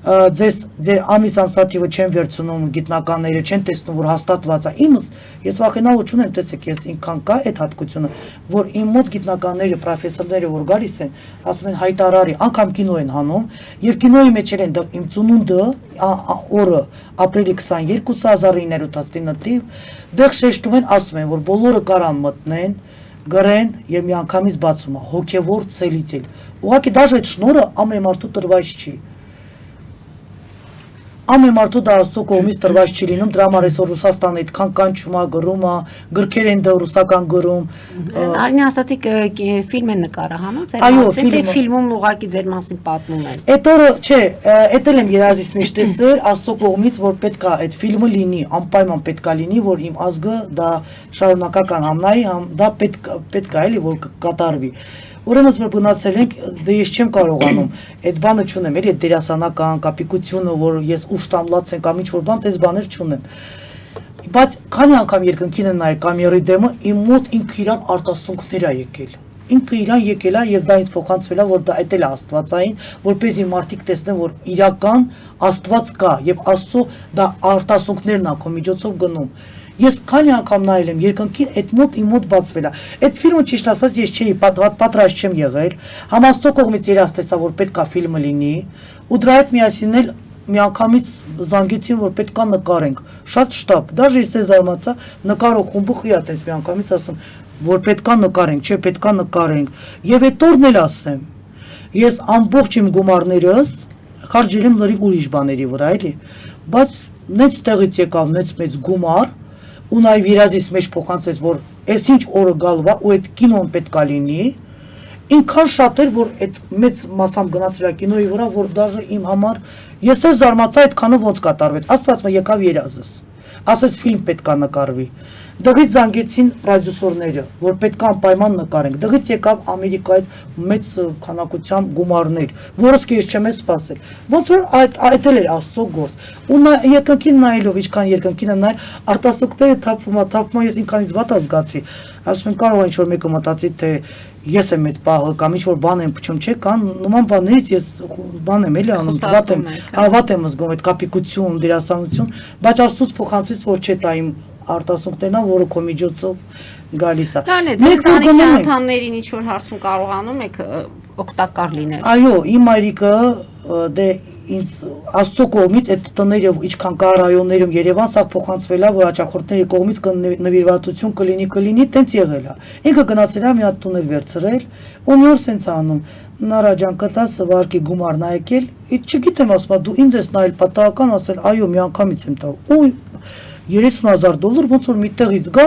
ձեր ամիս ամսաթիվը չեն վերցնում գիտնականները, չեն տեսնում, որ հաստատված է, իմս ես վախենալու չունեմ, տեսեք, ես ինքան կա այդ հատկությունը, որ իմ մոտ գիտնականները, պրոֆեսորները, որ գալիս են, ասում են հայտարարի, անգամ կինո են հանում, եւ կինոյի մեջ են իմ ծնունդը օրը ապրիլի 22/1919 թիվ, դեղ շեշտում են, ասում են, որ բոլորը կարան մտնեն, գրեն եւ միանգամից բացում է, հոգեվոր ցելից էլ։ Ուղղակի դաժե այդ շնորհը ամեն մարդու տրված չի։ Ամեն մարդու դա Աստծո կողմից տրված չի լինում, դրա համար այսօր Ռուսաստանը այդքան կանչում է, գրում է, գրքեր են դա ռուսական գրում։ Արինե ասացիք ֆիլմ են նկարահանում, ձեր մասին, թե ֆիլմում ուղղակի ձեր մասին պատմում են։ Այդ օրը, չէ, էդ էլ եմ երազից մեջ տեսել Աստծո կողմից, որ պետքա այդ ֆիլմը լինի, անպայման պետքա լինի, որ իմ ազգը դա շարունակական համնայի, դա պետքա էլի որ կատարվի։ Ուրեմն որ գնացել ենք, դե ես չեմ կարողանում, այդ բանը չունեմ, էլի այդ դերասանական կապիկությունը, որ ես ուշ տամլած եմ կամ ինչ-որ բան, այս բաներ չունեմ։ Բայց քանի անգամ երկնքին եմ նայել կամերայի դեմը, իմ մոտ ինքը իրան արտասունքներ ա եկել։ Ինքը իրան եկել է եւ դա ինձ փոխանցվել է, որ դա էդ էլ է աստվածային, որպեսզի մարդիկ տեսնեն, որ իրական Աստված կա եւ Աստծո դա արտասունքներն ա քո միջոցով գնում։ Ես քանի անգամ նայել եմ երկնքին, այդ մոտ իմ մոտ բացվել է։ Այդ ֆիլմը ճիշտ ասած ես չէի պատրաստ չեմ եղել։ Համաստո կողմից երաս տեսա, որ պետքա ֆիլմը լինի, ու դրա հետ միասին էլ միանգամից զանգեցին, որ պետքա նկարենք։ Շատ շտապ, դաժե ես զարմացա, նկարող խումբը խիատ էս միանգամից ասում, որ պետքա նկարենք, չէ, պետքա նկարենք։ Եվ այդ օրն էլ ասեմ, ես ամբողջ իմ գումարներս խարժել եմ լրիվ ուրիշ բաների վրա, էլի։ Բայց նենց տեղից եկավ նենց մեծ գումար, ու նաև երազից մեջ փոխանցեց, որ այս ինչ օրը գալվա ու այդ կինոն պետքա լինի, ինքան շատ էր, որ այդ մեծ մասամբ գնացել է կինոյի վրա, որ դաժե իմ համար ես էլ զարմացա այդքանը ոնց կատարվեց, Աստված մը եկավ երազս, ասեց ֆիլմ պետքա նկարվի։ Դղից զանգեցին պրոդյուսերները, որ պետք է անպայման նկարենք։ Դղից եկավ Ամերիկայից մեծ քանակությամբ գումարներ, որոնց ես չեմ սպասել։ Ոնց որ այդ էլ էր Աստծո գործ։ Ու նա երկնքին նայելով, ինչքան երկնքին նայ, արտասուքները թափում, ես ինքանից վատ ազգացի։ Ասում եմ կարող է ինչ-որ մեկը մտածի, թե ես եմ այդ պահը կամ ինչ-որ բան եմ փչում, չէ, կան նման բաներից ես բան եմ էլի անում, վատ եմ զգում այդ կապիկություն, դերասանություն, բայց Աստծուց փոխանցվեց, որ չէ, դա իմ արտասուքներն են, որը քո միջոցով գալիս է։ Լավ է, ձեր ընտանիքի անդամներին ինչ-որ հարցում կարողանում եք օգտակար լինել։ Այո, իմ մայրիկը դե ինձ Աստծո կողմից այդ տները ինչքան կա ռայոններում Երևան, սա փոխանցվել է, որ հաճախորդների կողմից նվիրվածություն կլինի, տենց եղել է։ Ինքը գնացել է մի հատ տուն էր վերցրել, ու մի օր սենց անում, նարաջան կտա սվարկի գումարն ա եկել, չգիտեմ ասում, դու ինձ ես նայել պատահական ասել, այո, մի անգամից եմ տալ, ու $30,000 ոնց որ միտեղից գա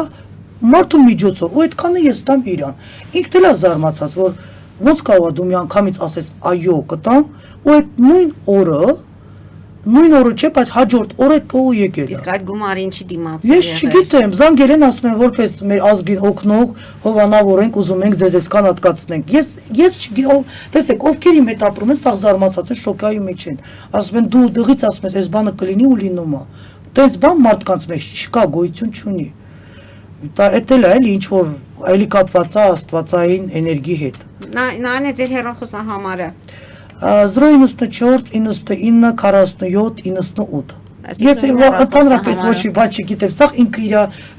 մարդու միջոցով, ու այդքանը ես տամ իրան։ Ինքն էլ է զարմացած, որ ոնց կարող է դու մի անգամից ասես այո կտամ, ու այդ նույն օրը չէ, բայց հաջորդ օրը կողու եկել է։ Իսկ այդ գումարը ինչի դիմաց է Ես չգիտեմ, զանգել են ասում են որպես մեր ազգին օգնող, հովանավորենք, ուզում ենք ձեզ այսքան հատկացնենք։ Ես չգիտեմ, տեսեք, ովքեր իմ հետ ապրում են, սաղ զարմացած են, շոկայի մեջ են։ Ասում են դու դղից ասում ես, այս բանը կլինի ու լինում է։ Տենց բան մարդկանց մեջ չկա, գոյություն չունի։ Դա էլ է, էլի ինչ որ այլի կապված է աստվածային էներգի հետ։ Նայեն է ձեր հեռախոսահամարը։ 094 99 47 98 Ես ընդհանրապես ոչ մի բան չգիտեմ, սա ինքը իր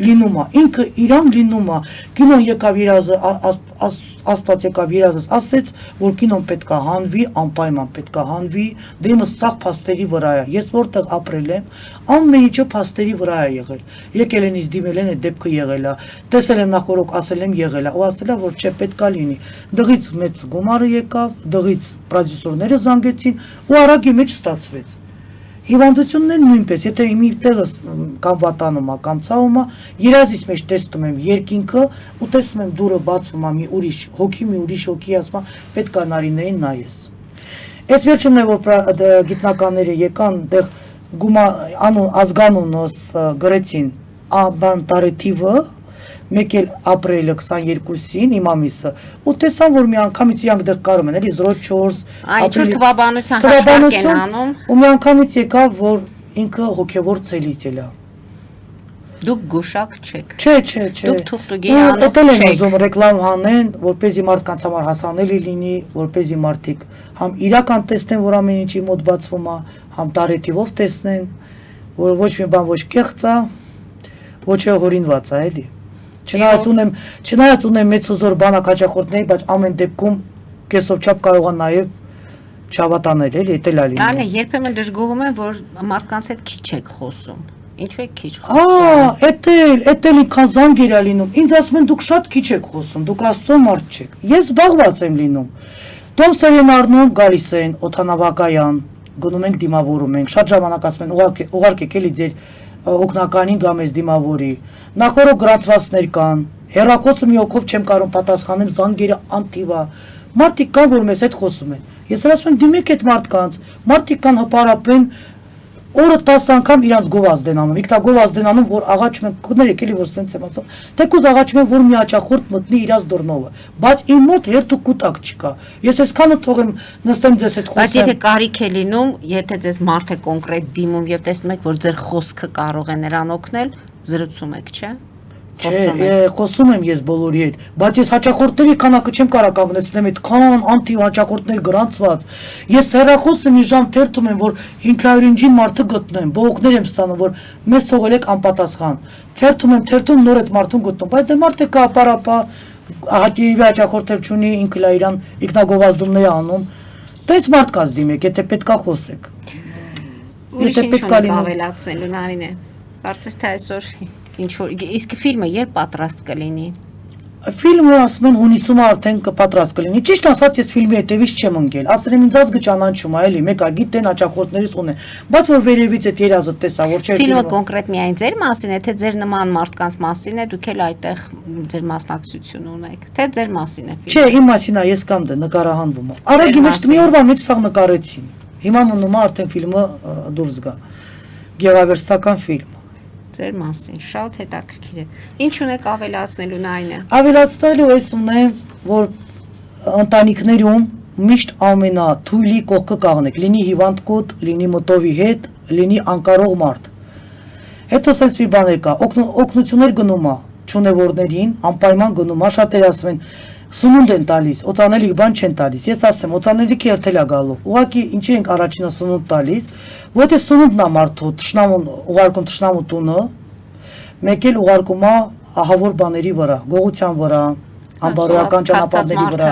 լինում է, ինքը իրան լինում է։ Կինոն եկավ երազը, Աստված եկավ երազս, ասեց, որ կինոն պետք է հանվի, անպայման պետք է հանվի, դե իմը սաղ փաստերի վրա է։ Ես որտեղ ապրել եմ, ամեն ինչը փաստերի վրա է եղել։ Եկել են ինձ դիմել են, այդ դեպքը եղել է։ Տեսել եմ նախորդ, ասել եմ եղել է, ու ասել է, որ չէ, պետք է լինի։ Դղից մեծ գումարը եկավ, դղից պրոդյուսերները զանգեցին, ու արագի մեջ ստացվեց։ Հիվանդությունն էլ նույնպես, եթե իմ տեղս կամ վատանում է, կամ ցավում է, երազից մեջ տեսնում եմ երկինքը ու տեսնում եմ դուրը բացվում է մի ուրիշ հոգի ասում է պետք է Նարինեին նայես։ Այս վերջումն է որ գիտնականները եկան, դեղ ազգանունս գրեցին բան տարեթիվը, մեկ էլ ապրիլը 22-ին իմ ամիսը, ու տեսան որ մի անգամից իրանք դեղ կարում են, էլի 04 Ինչ-որ թվաբանության հաշվարկ են անում։ Ու մի անգամից եկավ, որ ինքը հոգևոր ցելիցել է։ Դուք գուշակ չեք։ Չէ։ Դուք թուղթուկի անող չեք։ Դե ուզում ռեկլամ հանեն, որպեսզի մարդկանց համար հասանելի լինի, որպեսզի մարդիկ համ իրական տեսնեն, որ ամեն ինչի մոտ բացվում է, համ տարեթիվով տեսնեն, որ ոչ մի բան ոչ կեղծ է, ոչ հորինված է, էլի։ Չնայած ունեմ մեծ հզոր բանակ հաճախորդների, բայց ամեն դեպքում կեսով չափ կարող է նաև չհավատանել, էլի, էդ էլ է լինում։ Այո, երբեմն դժգոհում են, որ մարդկանց հետ քիչ եք խոսում։ Ինչու եք քիչ խոսում։ Էդ էլ ինքան զանգեր է լինում։ Ինձ ասում են դուք շատ քիչ եք խոսում, դուք Աստծո մարդ չեք։ Ես զբաղված եմ լինում։ Տոմսեր են առնում, գալիս են օդանավակայան, գնում ենք դիմավորում ենք։ Շատ ժամանակ ասում են ուղարկեք էլի ձեր օգնականին գամ ես դիմավորի, նախորդ գրացվածքներ կան, հեռախոսը մի օկով չեմ կարող պատասխանեմ, զանգերը անթիվ է, մարդիկ կան, որ մեզ հետ խոսում են, ես ասում եմ դիմեք այդ մարդկանց, մարդիկ կան հպարապեն, օրը 10 անգամ իրանց գովազդ են անում, իքտա գովազդ են անում, որ աղաչում են, կներեք էլի, որ սենց եմ ասում, թեկուզ աղաչում են, որ մի հաճախորդ մտնի իրաց դռնովը, բայց իմ մոտ հերթ ու կուտակ չկա, ես այսքանը թողեմ նստեմ ձեզ հետ խոսեմ։ Բայց եթե կարիք է լինում, եթե ձեզ մարդ է կոնկրետ դիմում եւ տեսնում եք, որ ձեր խոսքը կարող է նրան օգնել, զրուցում եք, չէ՞։ Խոսում եմ ես բոլորի հետ, բայց ես հաճախորդների քանակը չեմ կարող կանգնեցնեմ, այդքան անթիվ հաճախորդներ գրանցված։ Ես հեռախոսը մի ժամ թերթում եմ, որ 500-ին մարդը գտնեմ, բողոքներ եմ ստանում, որ մեզ թողել եք անպատասխան։ Թերթում նոր այդ մարդուն գտնում, բայց դե մարդը կա ապարապա, հաճախորդներ չունի, ինքը լա իրան ինքնագովազդումներ անում։ Տենց մարդկանց դիմեք, եթե պետքա խոսեք։ Եթե պետքա ավելացնելու Նարինե։ Կարծես թե այսօր իսկ ֆիլմը երբ պատրաստ կլինի։ Ֆիլմը ասում են հունիսում արդեն կպատրաստ կլինի։ Ճիշտ ասած ես ֆիլմի հետևից չեմ ընկել։ Ասել եմ ինձ ազգը ճանաչում է, էլի, մեկա գիտեն հաճախորդներից ունեն։ Բայց որ վերևից այդ երազը տեսա, որ չէ։ Ֆիլմը կոնկրետ միայն ձեր մասին է, թե ձեր նման մարդկանց մասին է, դուք էլ այդտեղ ձեր մասնակցություն ունեք, թե ձեր մասին է ֆիլմը։ Չէ, իմ մասին է, ես կամ դե նկարահանվում եմ։ Արագի մեջ մի օրվա մեջ սա նկարեցին։ Հիմա մնում է արդեն ֆիլմը դուրս գա։ Գեղարվեստական ֆիլմ։ ձեր մասին։ Շատ հետաքրքիր է։ Ինչ ունեք ավելացնելու Նայինե։ Ավելացնելու էս ունեմ, որ ընտանիքներում միշտ ամենաթույլի կողքը կաղնեք, լինի հիվանդ կոտ, լինի մտովի հետ, լինի անկարող մարդ։ Հետո սենց մի բաներ կա, օգնություններ գնում է չունևորներին, անպայման գնում է, շատեր ասում են, սնունդ են տալիս, օծանելիք բան չեն տալիս։ Ես ասեմ, օծանելիքը երթել է գալու։ Ուղղակի ինչի ենք առաջինը սնունդ տալիս, որովհետև սնունդն է մարդու թշնամուն ուղարկում թշնամու տունը, մեկ էլ ուղարկում է ահավոր բաների վրա, գողության վրա, անբարոյական ճանապարհների վրա։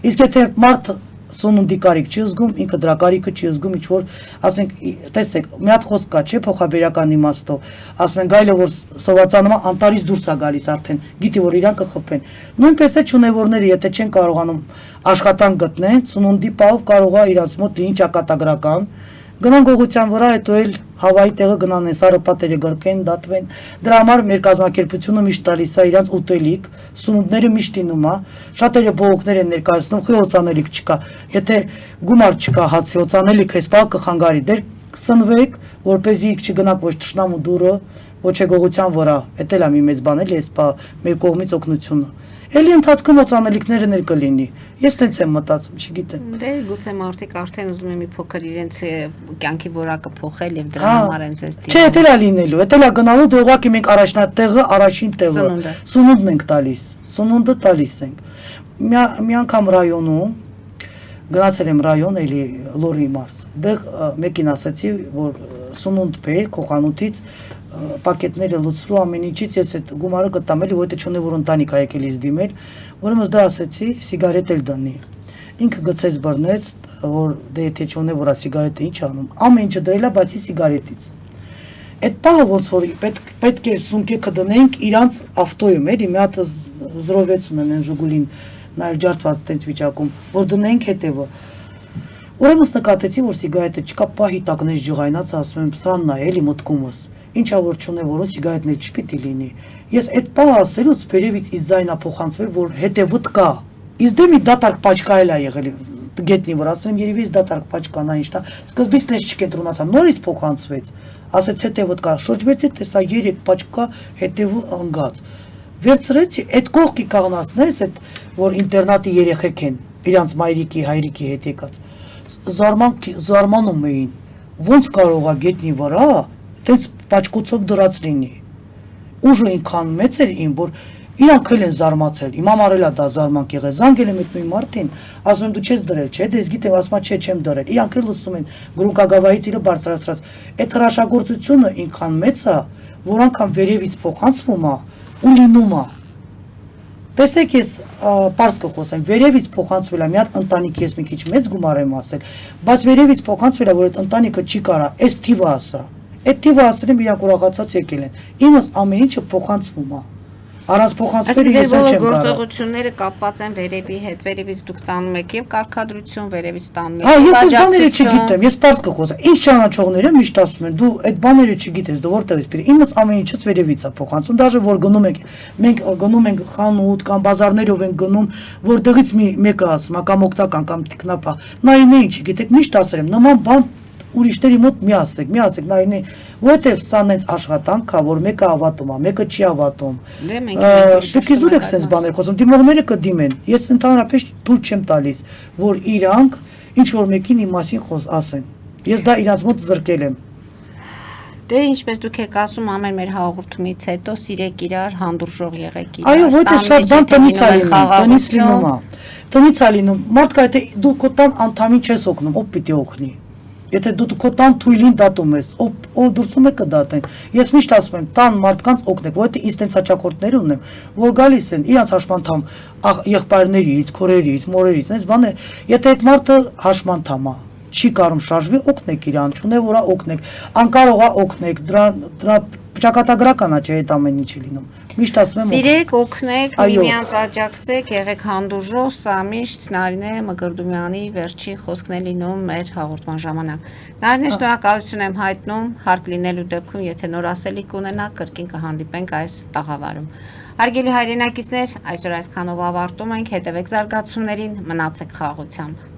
Իսկ եթե մարդ սնունդի կարիք չի զգում, ինքը դրա կարիքը չի զգում, ինչ որ ասենք, տեսեք, մի հատ խոսք կա, չէ, փոխաբերական իմաստով, ասում են գայլը որ սովածանում է, անտարից դուրս է գալիս արդեն, գիտի որ իրան կխփեն։ Նույնպես է չունևորները, եթե չեն կարողանում աշխատանք գտնեն, սնունդի պահով կարող է իրանց մոտ լինի ճակատագրական, գնան գողության վրա, հետո էլ հավայի տեղը գնան են, սարը պատերը գրկեն, դատվեն։ Դրա համար մեր կազմակերպությունը միշտ տալիս է իրանց ուտելիք, սնունդները միշտ լինում է, շատերը բողոքներ են ներկայացնում, խի օծանելիք չկա։ Եթե գումար չկա հացի օծանելիք, այս պահ կխանգարի, դեր սնվեք, որպեսզի չգնաք ոչ թշնամու դուրը, ոչ գողության վրա։ Էդ էլ է մի մեծ բան էլի, այս պահ մեր կողմից օգնությունը։ Էլի ընթացքում օծանելիքները ներ կլինի։ Ես տենց եմ մտածում, չգիտեմ։ Դե գուցե մարդիկ արդեն ուզում են մի փոքր իրենց կյանքի որակը փոխել եւ դրա համար են ձեզ դիմում։ Չէ, դա է լինելու, դա է գնալու, դե ուղղակի մենք առաջնատեղը, առաջին տեղը սնունդն ենք տալիս։ Սնունդը տալիս ենք։ Մի անգամ ռայոնում գնացել եմ ռայոն, էլի Լորի մարզ։ Դեղ մեկին ասացի, որ սնունդ բեր քոխանութից պակետները լուծրու ամեն ինչից ես այդ գումարը կտամ էլի, որովհետեւ չունի որ ընտանիք ա եկել ինձ դիմել, ուրեմն դա ասեցի, սիգարետ էլ դնի։ Ինքը գցեց բռնեց, որ դե եթե չունի որ սիգարետը ինչ անում, ամեն ինչը դրել է բացի սիգարետից։ Այդ պահը ոնց որ պետք է սունկեքը դնենք իրանց ավտոյում, էլի մի հատ 06 ունեն են Ժուգուլին, նայել ջարդված տենց վիճակում, որ դնենք հետևը։ Ուրեմն նկատեցի, որ սիգարետը չկա, պահի տակնես ջղայնած, ասում եմ, սրանն է էլի մտքումս։ Ինչա որ չունե որոն սիգարետներ չպիտի լինի։ Ես այդ պահը ասելուց վերևից ից ձայնա փոխանցվել, որ հետևդ կա։ Իսկ դե մի դատարկ պաճկա էլ է եղել գետնի վրա, ասեմ երևի դատարկ պաճկան է ինչ դա։ Սկզբից դες չկենտրոնացա, նորից փոխանցվեց։ Ասեց հետևդ կա, շրջվեցի, տեսա 3 պաճկա հետևը ընկած։ Վերցրեցի, այդ կողքի կաղնացնես, այդ որ ինտերնատի երեխեք են, իրանց մայրիկի, հայրիկի հետ եկած։ Զարմանում էին, ոնց կարող է գետնի վրա տենց պաճկոցով դրած լինի։ Ուժը ինքան մեծ էր իմ, որ իրանք էլ են զարմացել, իմ ամարել է դա զարմանք եղել, զանգել եմ այդ նույն մարդին, ասում եմ դու չես դրել, չէ, դες գիտեմ, ասում է չէ, չեմ դրել, իրանք էլ լսում են, գրունկագավայից իրը բարձրացրած, այդ հրաշագործությունը ինքան մեծ է, որ անգամ վերևից փոխանցվում է ու լինում է։ Տեսեք ես պարզ կխոսեմ, վերևից փոխանցվել է մի հատ ընտանիք, ես մի քիչ մեծ գումար եմ ասել, բայց վերևից փոխանցվել է, որ այդ ընտանիքը չի կարա, այս թիվը ասա։ Այդ թիվը ասել եմ իրանք ուրախացած եկել են։ Իմս ամեն ինչը փոխանցվում է։ Առանց փոխանցվելը ես էլ չեմ կարող։ Գործողությունները կապված են վերևի հետ, վերևից դուք ստանում եք եւ կարգադրություն, վերևից ստանում եք։ Հա, ես այս բաները չգիտեմ, ես պարզ կխոսեմ։ Ինչ ճանաչողները միշտ ասում են, դու այդ բաները չգիտես, դու որտեղից բերի։ Իմս ամեն ինչից վերևից է փոխանցում, դաժե որ գնում ենք, մենք գնում ենք խանութ կամ բազարներով ենք գնում, որտեղից մեկը ասում է կամ օգտական կամ տիկնապա։ Նայինե ինչ գիտեք, միշտ ասել եմ, նման բան ուրիշների մոտ մի ասեք, նայինե, որովհետև սա նենց աշխատանք է, որ մեկը ավատում է, մեկը չի ավատում։ Դուք իզուր եք սենց բաներ խոսում, դիմողները կդիմեն։ Ես ընդհանրապես թույլ չեմ տալիս, որ իրանք ինչ որ մեկին իմ մասին ասեն։ Ես դա իրանց մոտ զրկել եմ։ Դե ինչպես դուք եք ասում, ամեն մեր հաղորդումից հետո սիրեք իրար, հանդուրժող եղեք իրար։ Այո, ոչ է շատ բան տնից է լինում։ Տնից է լինում։ Մարդկա եթե դու քո տան անդամին չես օգնում, ով պիտի օգնի։ Եթե դու քո տան թույլին դատում ես, ով դուրսում է կդատեն։ Ես միշտ ասում եմ, տան մարդկանց օգնեք, որովհետեւ ինձ տենց հաճախորդներ ունեմ, որ գալիս են իրանց հաշմանդամ եղբայրներից, քորերից, մորերից, այնպես բան է։ Եթե այդ մարդը հաշմանդամ է, չի կարում շարժվի, օգնեք իրան, չունե որա օգնեք, անկարող է օգնեք, դրա ճակատագրական է չէ այդ ամեն ինչը լինում։ Միշտ ասում եմ սիրեք, օգնեք, միմյանց աջակցեք, եղեք հանդուրժող, սա միշտ Նարինե Մկրդումյանի վերջի խոսքն է լինում մեր հաղորդման ժամանակ։ Նարինե, շնորհակալություն եմ հայտնում, հարկ լինելու դեպքում, եթե նոր ասելիք ունենաք, կրկին կհանդիպենք այս տաղավարում։ Հարգելի հայրենակիցներ, այսօր այսքանով ավարտում ենք, հետևեք զարգացումներին, մնացեք խաղաղությամբ։